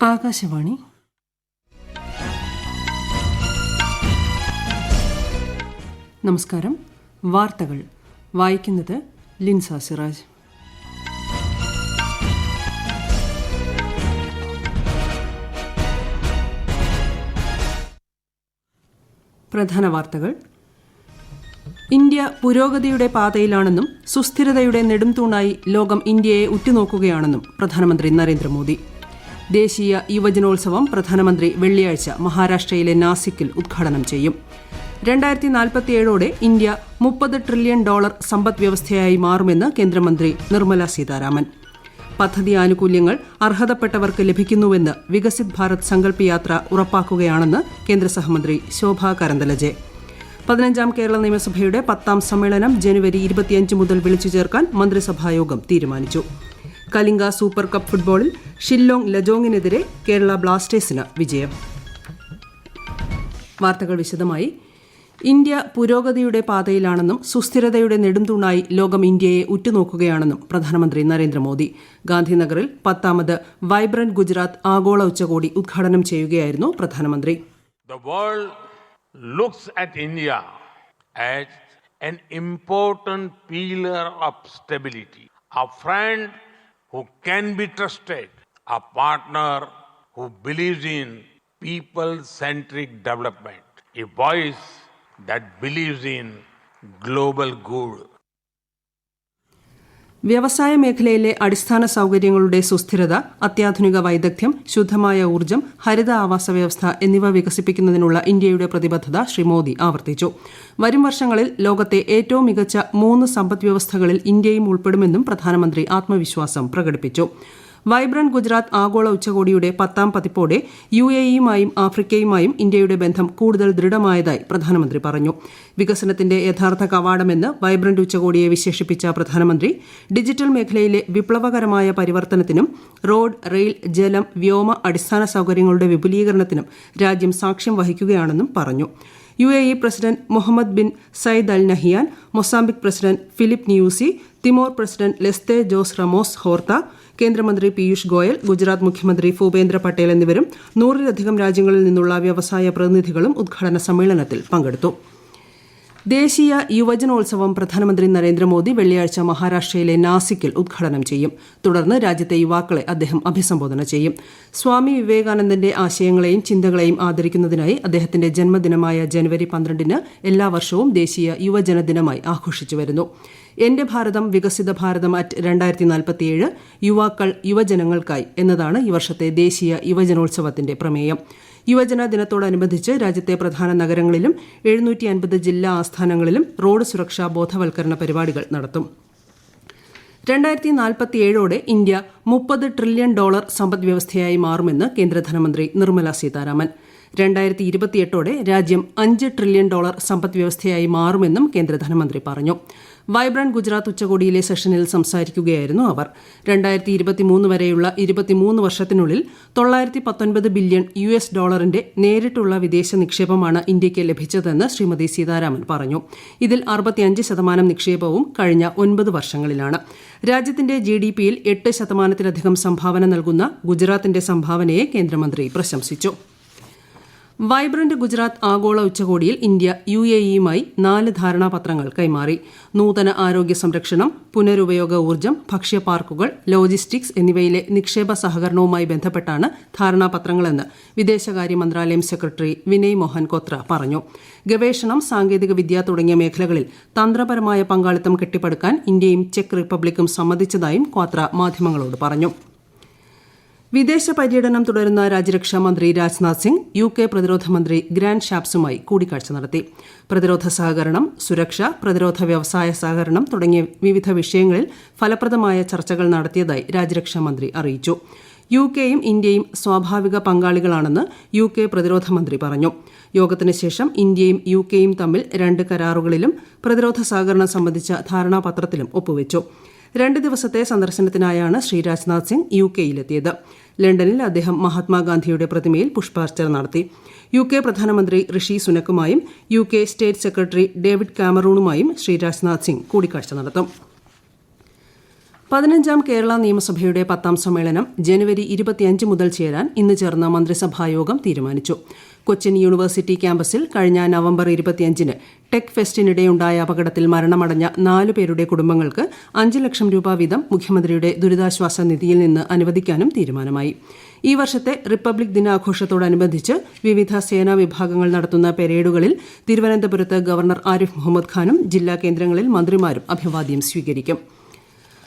ആകാശവാണി. നമസ്കാരം. വാർത്തകൾ വായിക്കുന്നത് ലിൻസ സിറാജ്. പ്രധാന വാർത്തകൾ. ഇന്ത്യ പുരോഗതിയുടെ പാതയിലാണെന്നും സുസ്ഥിരതയുടെ നെടുംതൂണായി ലോകം ഇന്ത്യയെ ഉറ്റുനോക്കുകയാണെന്നും പ്രധാനമന്ത്രി നരേന്ദ്രമോദി. ദേശീയ യുവജനോത്സവം പ്രധാനമന്ത്രി വെള്ളിയാഴ്ച മഹാരാഷ്ട്രയിലെ നാസിക്കിൽ ഉദ്ഘാടനം ചെയ്യും. 2047ഓടെ ഇന്ത്യ $30 ട്രില്യൺ സമ്പദ് വ്യവസ്ഥയായി മാറുമെന്ന് കേന്ദ്രമന്ത്രി നിർമ്മല സീതാരാമൻ. പദ്ധതി ആനുകൂല്യങ്ങൾ അർഹതപ്പെട്ടവർക്ക് ലഭിക്കുന്നുവെന്ന് വികസിത് ഭാരത് സങ്കല്പ് യാത്ര ഉറപ്പാക്കുകയാണെന്ന് കേന്ദ്ര സഹമന്ത്രി ശോഭ കരന്തലജെ. 15ാം കേരള നിയമസഭയുടെ 10ാം സമ്മേളനം ജനുവരി 25 മുതൽ വിളിച്ചു ചേർക്കാൻ മന്ത്രിസഭായോഗം തീരുമാനിച്ചു. കലിംഗ സൂപ്പർ കപ്പ് ഫുട്ബോളിൽ ഷില്ലോങ് ലജോങ്ങിനെതിരെ കേരള ബ്ലാസ്റ്റേഴ്സിന് വിജയം. വാർത്തകൾ വിശദമായി. ഇന്ത്യ പുരോഗതിയുടെ പാതയിലാണെന്നും സുസ്ഥിരതയുടെ നെടുംതൂണായി ലോകം ഇന്ത്യയെ ഉറ്റുനോക്കുകയാണെന്നും പ്രധാനമന്ത്രി നരേന്ദ്രമോദി. ഗാന്ധിനഗറിൽ 10ാമത് വൈബ്രന്റ് ഗുജറാത്ത് ആഗോള ഉച്ചകോടി ഉദ്ഘാടനം ചെയ്യുകയായിരുന്നു പ്രധാനമന്ത്രി. The world looks at India as an important pillar of stability, a friend who can be trusted, a partner who believes in people-centric development, a voice that believes in global good. വ്യവസായ മേഖലയിലെ അടിസ്ഥാന സൌകര്യങ്ങളുടെ സുസ്ഥിരത, അത്യാധുനിക വൈദഗ്ധ്യം, ശുദ്ധമായ ഊർജ്ജം, ഹരിത ആവാസ വ്യവസ്ഥ എന്നിവ വികസിപ്പിക്കുന്നതിനുള്ള ഇന്ത്യയുടെ പ്രതിബദ്ധത ശ്രീ മോദി ആവർത്തിച്ചു. വരും വർഷങ്ങളിൽ ലോകത്തെ ഏറ്റവും മികച്ച 3 സമ്പദ് വ്യവസ്ഥകളിൽ ഇന്ത്യയും ഉൾപ്പെടുമെന്നും പ്രധാനമന്ത്രി ആത്മവിശ്വാസം പ്രകടിപ്പിച്ചു. വൈബ്രന്റ് ഗുജറാത്ത് ആഗോള ഉച്ചകോടിയുടെ 10ാം പതിപ്പോടെ UAEയുമായും ആഫ്രിക്കയുമായും ഇന്ത്യയുടെ ബന്ധം കൂടുതൽ ദൃഢമായതായി പ്രധാനമന്ത്രി പറഞ്ഞു. വികസനത്തിന്റെ യഥാർത്ഥ കവാടമെന്ന് വൈബ്രന്റ് ഉച്ചകോടിയെ വിശേഷിപ്പിച്ച പ്രധാനമന്ത്രി ഡിജിറ്റൽ മേഖലയിലെ വിപ്ലവകരമായ പരിവർത്തനത്തിനും റോഡ്, റെയിൽ, ജലം, വ്യോമ അടിസ്ഥാന സൌകര്യങ്ങളുടെ വിപുലീകരണത്തിനും രാജ്യം സാക്ഷ്യം വഹിക്കുകയാണെന്നും പറഞ്ഞു. UAE president Mohamed bin Zayed Al Nahyan, Mozambique president Filipe Nyusi, Timor president Leste Jose Ramos Horta, കേന്ദ്രമന്ത്രി പീയൂഷ് ഗോയൽ, ഗുജറാത്ത് മുഖ്യമന്ത്രി ഭൂപേന്ദ്ര പട്ടേൽ എന്നിവരും 100-ലധികം രാജ്യങ്ങളിൽ നിന്നുള്ള വ്യവസായ പ്രതിനിധികളും ഉദ്ഘാടന സമ്മേളനത്തിൽ പങ്കെടുത്തു. ദേശീയ യുവജനോത്സവം പ്രധാനമന്ത്രി നരേന്ദ്രമോദി വെള്ളിയാഴ്ച മഹാരാഷ്ട്രയിലെ നാസിക്കിൽ ഉദ്ഘാടനം ചെയ്യും. തുടർന്ന് രാജ്യത്തെ യുവാക്കളെ അദ്ദേഹം അഭിസംബോധന ചെയ്യും. സ്വാമി വിവേകാനന്ദന്റെ ആശയങ്ങളെയും ചിന്തകളെയും ആദരിക്കുന്നതിനായി അദ്ദേഹത്തിന്റെ ജന്മദിനമായ ജനുവരി 12-ന് എല്ലാ വർഷവും ദേശീയ യുവജന ദിനമായി ആഘോഷിച്ചുവരുന്നു. എന്റെ ഭാരതം വികസിത ഭാരതം അറ്റ് 2047 യുവാക്കൾ യുവജനങ്ങൾക്കായി എന്നതാണ് ഈ വർഷത്തെ ദേശീയ യുവജനോത്സവത്തിന്റെ പ്രമേയം. യുവജന ദിനത്തോടനുബന്ധിച്ച് രാജ്യത്തെ പ്രധാന നഗരങ്ങളിലും 750 ജില്ലാ ആസ്ഥാനങ്ങളിലും റോഡ് സുരക്ഷാ ബോധവൽക്കരണ പരിപാടികൾ നടത്തും. 2047ഓടെ ഇന്ത്യ $30 ട്രില്യൺ സമ്പദ് വ്യവസ്ഥയായി മാറുമെന്ന് കേന്ദ്ര ധനമന്ത്രി നിർമ്മല സീതാരാമൻ. 2028ഓടെ രാജ്യം $5 ട്രില്യൺ സമ്പദ് വ്യവസ്ഥയായി മാറുമെന്നും കേന്ദ്ര ധനമന്ത്രി പറഞ്ഞു. വൈബ്രന്റ് ഗുജറാത്ത് ഉച്ചകോടിയിലെ സെഷനിൽ സംസാരിക്കുകയായിരുന്നു അവർ. 2023 വരെയുള്ള 23 വർഷത്തിനുള്ളിൽ $919 ബില്യൺ നേരിട്ടുള്ള വിദേശ നിക്ഷേപമാണ് ഇന്ത്യയ്ക്ക് ലഭിച്ചതെന്ന് ശ്രീമതി സീതാരാമൻ പറഞ്ഞു. ഇതിൽ 65% നിക്ഷേപവും കഴിഞ്ഞ 9 വർഷങ്ങളിലാണ്. രാജ്യത്തിന്റെ GDPയിൽ 8%-ലധികം സംഭാവന നൽകുന്ന ഗുജറാത്തിന്റെ സംഭാവനയെ കേന്ദ്രമന്ത്രി പ്രശംസിച്ചു. വൈബ്രന്റ് ഗുജറാത്ത് ആഗോള ഉച്ചകോടിയിൽ ഇന്ത്യ UAEയുമായി 4 ധാരണാപത്രങ്ങൾ കൈമാറി. നൂതന ആരോഗ്യ സംരക്ഷണം, പുനരുപയോഗ ഊർജ്ജം, ഭക്ഷ്യ പാർക്കുകൾ, ലോജിസ്റ്റിക്സ് എന്നിവയിലെ നിക്ഷേപ സഹകരണവുമായി ബന്ധപ്പെട്ടാണ് ധാരണാപത്രങ്ങളെന്ന് വിദേശകാര്യ മന്ത്രാലയം സെക്രട്ടറി വിനയ് മോഹൻ കോത്ര പറഞ്ഞു. ഗവേഷണം, സാങ്കേതിക വിദ്യ തുടങ്ങിയ മേഖലകളിൽ തന്ത്രപരമായ പങ്കാളിത്തം കെട്ടിപ്പടുക്കാൻ ഇന്ത്യയും ചെക്ക് റിപ്പബ്ലിക്കും സമ്മതിച്ചതായും കോത്ര മാധ്യമങ്ങളോട് പറഞ്ഞു. വിദേശ പര്യടനം തുടരുന്ന രാജ്യരക്ഷാ മന്ത്രി രാജ്നാഥ് സിംഗ് UK പ്രതിരോധ മന്ത്രി ഗ്രാൻഡ് ഷാപ്സുമായി കൂടിക്കാഴ്ച നടത്തി. പ്രതിരോധ സഹകരണം, സുരക്ഷ, പ്രതിരോധ വ്യവസായ സഹകരണം തുടങ്ങിയ വിവിധ വിഷയങ്ങളിൽ ഫലപ്രദമായ ചർച്ചകൾ നടത്തിയതായി രാജ്യരക്ഷാ മന്ത്രി അറിയിച്ചു. UKയും ഇന്ത്യയും സ്വാഭാവിക പങ്കാളികളാണെന്ന് UK പ്രതിരോധ മന്ത്രി പറഞ്ഞു. യോഗത്തിന് ശേഷം ഇന്ത്യയും UKയും തമ്മിൽ 2 കരാറുകളിലും പ്രതിരോധ സഹകരണം സംബന്ധിച്ച ധാരണാപത്രത്തിലും ഒപ്പുവച്ചു. 2 ദിവസത്തെ സന്ദർശനത്തിനായാണ് ശ്രീ രാജ്നാഥ് സിംഗ് UKയിലെത്തിയത്. ലണ്ടനിൽ അദ്ദേഹം മഹാത്മാഗാന്ധിയുടെ പ്രതിമയിൽ പുഷ്പാർച്ചന നടത്തി. UK പ്രധാനമന്ത്രി ഋഷി സുനക്കുമായും UK സ്റ്റേറ്റ് സെക്രട്ടറി ഡേവിഡ് കാമറൂണുമായും ശ്രീ രാജ്നാഥ് സിംഗ് കൂടിക്കാഴ്ച നടത്തും. 15ാം കേരള നിയമസഭയുടെ 10ാം സമ്മേളനം ജനുവരി 25 മുതൽ ചേരാൻ ഇന്ന് ചേർന്ന മന്ത്രിസഭായോഗം തീരുമാനിച്ചു. കൊച്ചിൻ യൂണിവേഴ്സിറ്റി ക്യാമ്പസിൽ കഴിഞ്ഞ നവംബർ 25-ന് ടെക് ഫെസ്റ്റിനിടെയുണ്ടായ അപകടത്തിൽ മരണമടഞ്ഞ 4 പേരുടെ കുടുംബങ്ങൾക്ക് 5 ലക്ഷം രൂപ വീതം മുഖ്യമന്ത്രിയുടെ ദുരിതാശ്വാസ നിധിയിൽ നിന്ന് അനുവദിക്കാനും തീരുമാനമായി. ഈ വർഷത്തെ റിപ്പബ്ലിക് ദിനാഘോഷത്തോടനുബന്ധിച്ച് വിവിധ സേനാ വിഭാഗങ്ങൾ നടത്തുന്ന പരേഡുകളിൽ തിരുവനന്തപുരത്ത് ഗവർണർ ആരിഫ് മുഹമ്മദ് ഖാനും ജില്ലാ കേന്ദ്രങ്ങളിൽ മന്ത്രിമാരും അഭിവാദ്യം സ്വീകരിക്കും.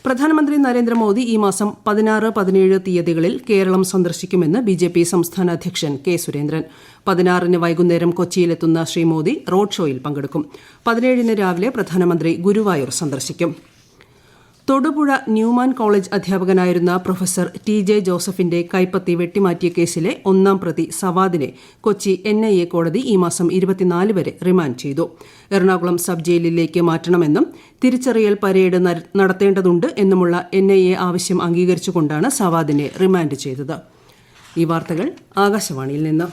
പ്രധാനമന്ത്രി നരേന്ദ്രമോദി ഈ മാസം 16-17 തീയതികളിൽ കേരളം സന്ദർശിക്കുമെന്ന് ബിജെപി സംസ്ഥാന അധ്യക്ഷൻ കെ സുരേന്ദ്രൻ. 16-ന് വൈകുന്നേരം കൊച്ചിയിലെത്തുന്ന ശ്രീ മോദി റോഡ് ഷോയിൽ പങ്കെടുക്കും. 17-ന് രാവിലെ പ്രധാനമന്ത്രി ഗുരുവായൂർ സന്ദർശിക്കും. തൊടുപുഴ ന്യൂമാൻ കോളേജ് അധ്യാപകനായിരുന്ന പ്രൊഫസർ TJ ജോസഫിന്റെ കൈപ്പത്തി വെട്ടിമാറ്റിയ കേസിലെ 1-ാം പ്രതി സവാദിനെ കൊച്ചി NIA കോടതി ഈ മാസം 24 വരെ റിമാൻഡ് ചെയ്തു. എറണാകുളം സബ് ജയിലിലേക്ക് മാറ്റണമെന്നും തിരിച്ചറിയൽ പരേഡ് നടത്തേണ്ടതുണ്ട് എന്നുമുള്ള NIA ആവശ്യം അംഗീകരിച്ചുകൊണ്ടാണ് സവാദിനെ റിമാൻഡ് ചെയ്തത്. ഈ വാർത്തകൾ ആകാശവാണിയിൽ നിന്ന്.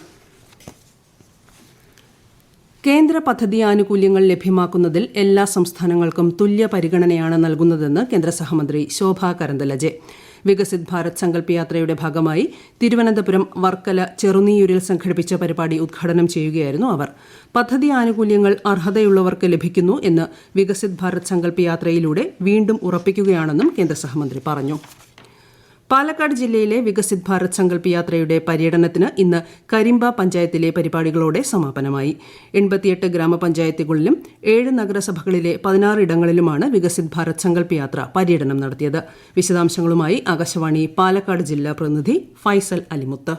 കേന്ദ്ര പദ്ധതി ആനുകൂല്യങ്ങൾ ലഭ്യമാക്കുന്നതിൽ എല്ലാ സംസ്ഥാനങ്ങൾക്കും തുല്യ പരിഗണനയാണ് നൽകുന്നതെന്ന് കേന്ദ്ര സഹമന്ത്രി ശോഭ കരന്തലജെ. വികസിത് ഭാരത് സങ്കല്പ് യാത്രയുടെ ഭാഗമായി തിരുവനന്തപുരം വർക്കല ചെറുനീയൂരിൽ സംഘടിപ്പിച്ച പരിപാടി ഉദ്ഘാടനം ചെയ്യുകയായിരുന്നു അവർ. പദ്ധതി ആനുകൂല്യങ്ങൾ അർഹതയുള്ളവർക്ക് ലഭിക്കുന്നു എന്ന് വികസിത് ഭാരത് സങ്കല്പ് യാത്രയിലൂടെ വീണ്ടും ഉറപ്പിക്കുകയാണെന്നും കേന്ദ്ര സഹമന്ത്രി പറഞ്ഞു. പാലക്കാട് ജില്ലയിലെ വികസിത് ഭാരത് സങ്കല്പ് യാത്രയുടെ പര്യടനത്തിന് ഇന്ന് കരിമ്പ പഞ്ചായത്തിലെ പരിപാടികളോടെ സമാപനമായി. 88 ഗ്രാമപഞ്ചായത്തുകളിലും 7 നഗരസഭകളിലെ 16 ഇടങ്ങളിലുമാണ് വികസിത് ഭാരത് സങ്കല്പ് യാത്ര പര്യടനം നടത്തിയത്. വിശദാംശങ്ങളുമായി ആകാശവാണി പാലക്കാട് ജില്ലാ പ്രതിനിധി ഫൈസൽ അലിമുത്ത്.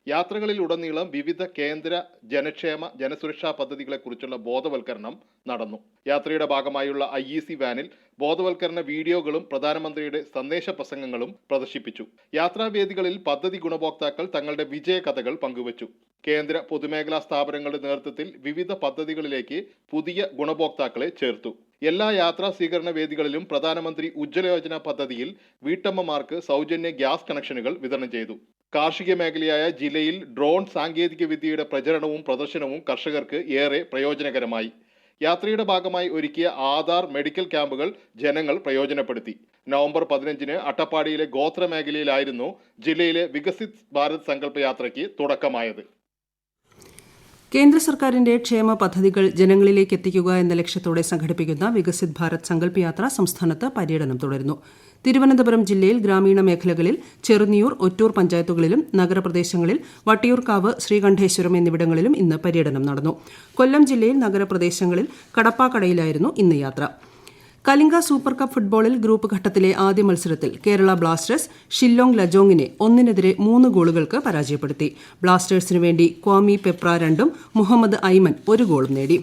യാത്രകളിലുടനീളം വിവിധ കേന്ദ്ര ജനക്ഷേമ ജനസുരക്ഷാ പദ്ധതികളെക്കുറിച്ചുള്ള ബോധവൽക്കരണം നടന്നു. യാത്രയുടെ ഭാഗമായുള്ള IEC വാനിൽ ബോധവൽക്കരണ വീഡിയോകളും പ്രധാനമന്ത്രിയുടെ സന്ദേശ പ്രസംഗങ്ങളും പ്രദർശിപ്പിച്ചു. യാത്രാവേദികളിൽ പദ്ധതി ഗുണഭോക്താക്കൾ തങ്ങളുടെ വിജയകഥകൾ പങ്കുവച്ചു. കേന്ദ്ര പൊതുമേഖലാ സ്ഥാപനങ്ങളുടെ നേതൃത്വത്തിൽ വിവിധ പദ്ധതികളിലേക്ക് പുതിയ ഗുണഭോക്താക്കളെ ചേർത്തു. എല്ലാ യാത്രാ സ്വീകരണ വേദികളിലും പ്രധാനമന്ത്രി ഉജ്ജ്വല യോജന പദ്ധതിയിൽ വീട്ടമ്മമാർക്ക് സൗജന്യ ഗ്യാസ് കണക്ഷനുകൾ വിതരണം ചെയ്തു. കാർഷിക മേഖലയായ ജില്ലയിൽ ഡ്രോൺ സാങ്കേതിക വിദ്യയുടെ പ്രചരണവും പ്രദർശനവും കർഷകർക്ക് ഏറെ പ്രയോജനകരമായി. യാത്രയുടെ ഭാഗമായി ഒരുക്കിയ ആധാർ മെഡിക്കൽ ക്യാമ്പുകൾ ജനങ്ങൾ പ്രയോജനപ്പെടുത്തി. നവംബർ 15-ന് അട്ടപ്പാടിയിലെ ഗോത്ര മേഖലയിലായിരുന്നു ജില്ലയിലെ വികസിത് ഭാരത് സങ്കല്പ് യാത്രയ്ക്ക് തുടക്കമായത്. കേന്ദ്ര സർക്കാരിന്റെ ക്ഷേമ പദ്ധതികൾ ജനങ്ങളിലേക്ക് എത്തിക്കുക എന്ന ലക്ഷ്യത്തോടെ സംഘടിപ്പിക്കുന്ന വികസിത് ഭാരത് സങ്കല്പ് യാത്ര സംസ്ഥാനത്ത് പര്യടനം തുടരുന്നു. തിരുവനന്തപുരം ജില്ലയിൽ ഗ്രാമീണ മേഖലകളിൽ ചെറുനിയൂർ, ഒറ്റൂർ പഞ്ചായത്തുകളിലും നഗരപ്രദേശങ്ങളിൽ വട്ടിയൂർക്കാവ്, ശ്രീകണ്ഠേശ്വരം എന്നിവിടങ്ങളിലും ഇന്ന് പര്യടനം നടന്നു. കൊല്ലം ജില്ലയിൽ നഗരപ്രദേശങ്ങളിൽ കടപ്പാക്കടയിലായിരുന്നു ഇന്ന് യാത്ര. കലിംഗ സൂപ്പർ കപ്പ് ഫുട്ബോളിൽ ഗ്രൂപ്പ് ഘട്ടത്തിലെ ആദ്യ മത്സരത്തിൽ കേരള ബ്ലാസ്റ്റേഴ്സ് ഷില്ലോങ് ലജോങ്ങിനെ 1-3 ഗോളുകൾക്ക് പരാജയപ്പെടുത്തി. ബ്ലാസ്റ്റേഴ്സിനു വേണ്ടി ക്വാമി പെപ്ര 2-ഉം മുഹമ്മദ് ഐമൻ 1 ഗോളും നേടി.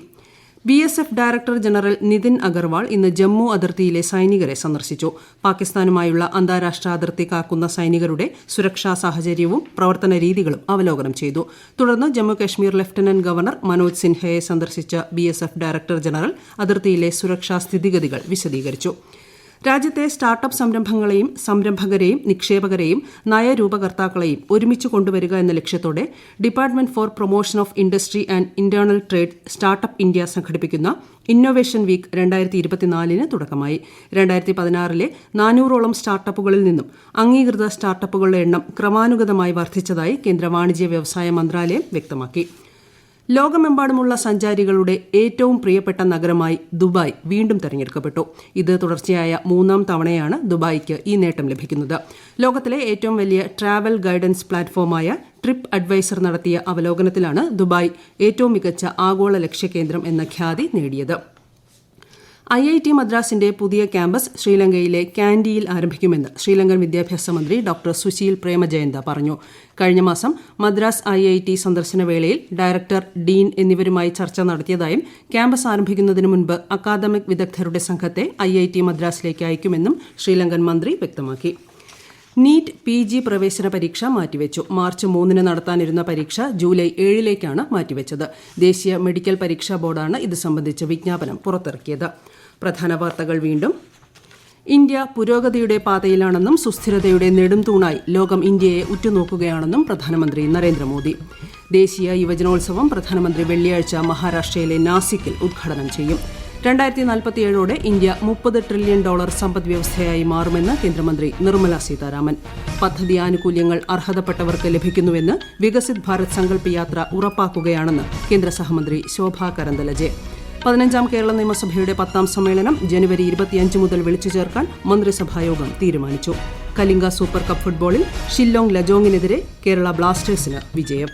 BSF director general Nitin Agarwal ഇന്ന് ജമ്മു അതിർത്തിയിലെ സൈനികരെ സന്ദർശിച്ചു. പാകിസ്ഥാനുമായുള്ള അന്താരാഷ്ട്ര അതിർത്തി കാക്കുന്ന സൈനികരുടെ സുരക്ഷാ സാഹചര്യവും പ്രവർത്തന രീതികളും അവലോകനം ചെയ്തു. തുടർന്ന് ജമ്മുകശ്മീർ ലഫ്റ്റനന്റ് ഗവർണർ മനോജ് സിൻഹയെ സന്ദർശിച്ച BSF ഡയറക്ടർ ജനറൽ അതിർത്തിയിലെ സുരക്ഷാ സ്ഥിതിഗതികൾ വിശദീകരിച്ചു. രാജ്യത്തെ സ്റ്റാർട്ടപ്പ് സംരംഭങ്ങളെയും സംരംഭകരെയും നിക്ഷേപകരെയും നയരൂപകർത്താക്കളെയും ഒരുമിച്ച് കൊണ്ടുവരിക എന്ന ലക്ഷ്യത്തോടെ department four promotion of industry and internal trade startup India സംഘടിപ്പിക്കുന്ന ഇന്നൊവേഷൻ വീക്ക് 2024-ന് തുടക്കമായി. 2016-ലെ 400ഓളം സ്റ്റാർട്ടപ്പുകളിൽ നിന്നും അംഗീകൃത സ്റ്റാർട്ടപ്പുകളുടെ എണ്ണം ക്രമാനുഗതമായി വർദ്ധിച്ചതായി കേന്ദ്ര വാണിജ്യ വ്യവസായ മന്ത്രാലയം വ്യക്തമാക്കി. ലോകമെമ്പാടുമുള്ള സഞ്ചാരികളുടെ ഏറ്റവും പ്രിയപ്പെട്ട നഗരമായി ദുബായ് വീണ്ടും തെരഞ്ഞെടുക്കപ്പെട്ടു. ഇത് തുടർച്ചയായ 3-ാം തവണയാണ് ദുബായിക്ക് ഈ നേട്ടം ലഭിക്കുന്നത്. ലോകത്തിലെ ഏറ്റവും വലിയ ട്രാവൽ ഗൈഡൻസ് പ്ലാറ്റ്ഫോമായ ട്രിപ്പ് അഡ്വൈസർ നടത്തിയ അവലോകനത്തിലാണ് ദുബായ് ഏറ്റവും മികച്ച ആഗോള ലക്ഷ്യകേന്ദ്രം എന്ന ഖ്യാതി നേടിയത്. IIT മദ്രാസിന്റെ പുതിയ ക്യാമ്പസ് ശ്രീലങ്കയിലെ കാൻഡിയിൽ ആരംഭിക്കുമെന്ന് ശ്രീലങ്കൻ വിദ്യാഭ്യാസ മന്ത്രി ഡോക്ടർ സുശീൽ പ്രേമജയന്ത പറഞ്ഞു. കഴിഞ്ഞ മാസം മദ്രാസ് IIT സന്ദർശന വേളയിൽ ഡയറക്ടർ, ഡീൻ എന്നിവരുമായി ചർച്ച നടത്തിയതായും ക്യാമ്പസ് ആരംഭിക്കുന്നതിന് മുൻപ് അക്കാദമിക് വിദഗ്ധരുടെ സംഘത്തെ IIT മദ്രാസിലേക്ക് അയക്കുമെന്നും ശ്രീലങ്കൻ മന്ത്രി വ്യക്തമാക്കി. നീറ്റ് PG പ്രവേശന പരീക്ഷ മാറ്റിവെച്ചു. മാർച്ച് 3-ന് നടത്താനിരുന്ന പരീക്ഷ ജൂലൈ 7-ലേക്കാണ് മാറ്റിവെച്ചത്. ദേശീയ മെഡിക്കൽ പരീക്ഷാ ബോർഡാണ് ഇത് സംബന്ധിച്ച് വിജ്ഞാപനം പുറത്തിറക്കിയത്. പ്രധാന വാർത്തകൾ വീണ്ടും. ഇന്ത്യ പുരോഗതിയുടെ പാതയിലാണെന്നും സുസ്ഥിരതയുടെ നെടുംതൂണായി ലോകം ഇന്ത്യയെ ഉറ്റുനോക്കുകയാണെന്നും പ്രധാനമന്ത്രി നരേന്ദ്രമോദി. ദേശീയ യുവജനോത്സവം പ്രധാനമന്ത്രി വെള്ളിയാഴ്ച മഹാരാഷ്ട്രയിലെ നാസിക്കിൽ ഉദ്ഘാടനം ചെയ്യും. 2047 ഇന്ത്യ $30 ട്രില്യൺ സമ്പദ് വ്യവസ്ഥയായി മാറുമെന്ന് കേന്ദ്രമന്ത്രി നിർമ്മല സീതാരാമൻ. പദ്ധതി ആനുകൂല്യങ്ങൾ അർഹതപ്പെട്ടവർക്ക് ലഭിക്കുന്നുവെന്ന് വികസിത് ഭാരത് സങ്കല്പ് യാത്ര ഉറപ്പാക്കുകയാണെന്ന് കേന്ദ്ര സഹമന്ത്രി ശോഭാ കരന്തലജെ. 15ാം കേരള നിയമസഭയുടെ 10ാം സമ്മേളനം ജനുവരി 25 മുതൽ വിളിച്ചു ചേർക്കാൻ മന്ത്രിസഭായോഗം തീരുമാനിച്ചു. കലിംഗ സൂപ്പർ കപ്പ് ഫുട്ബോളിൽ ഷില്ലോങ് ലജോങ്ങിനെതിരെ കേരള ബ്ലാസ്റ്റേഴ്സിന് വിജയം.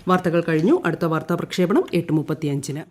വാർത്തകൾ കഴിഞ്ഞു. അടുത്ത വാർത്താ പ്രക്ഷേപണം 8:35-ന്.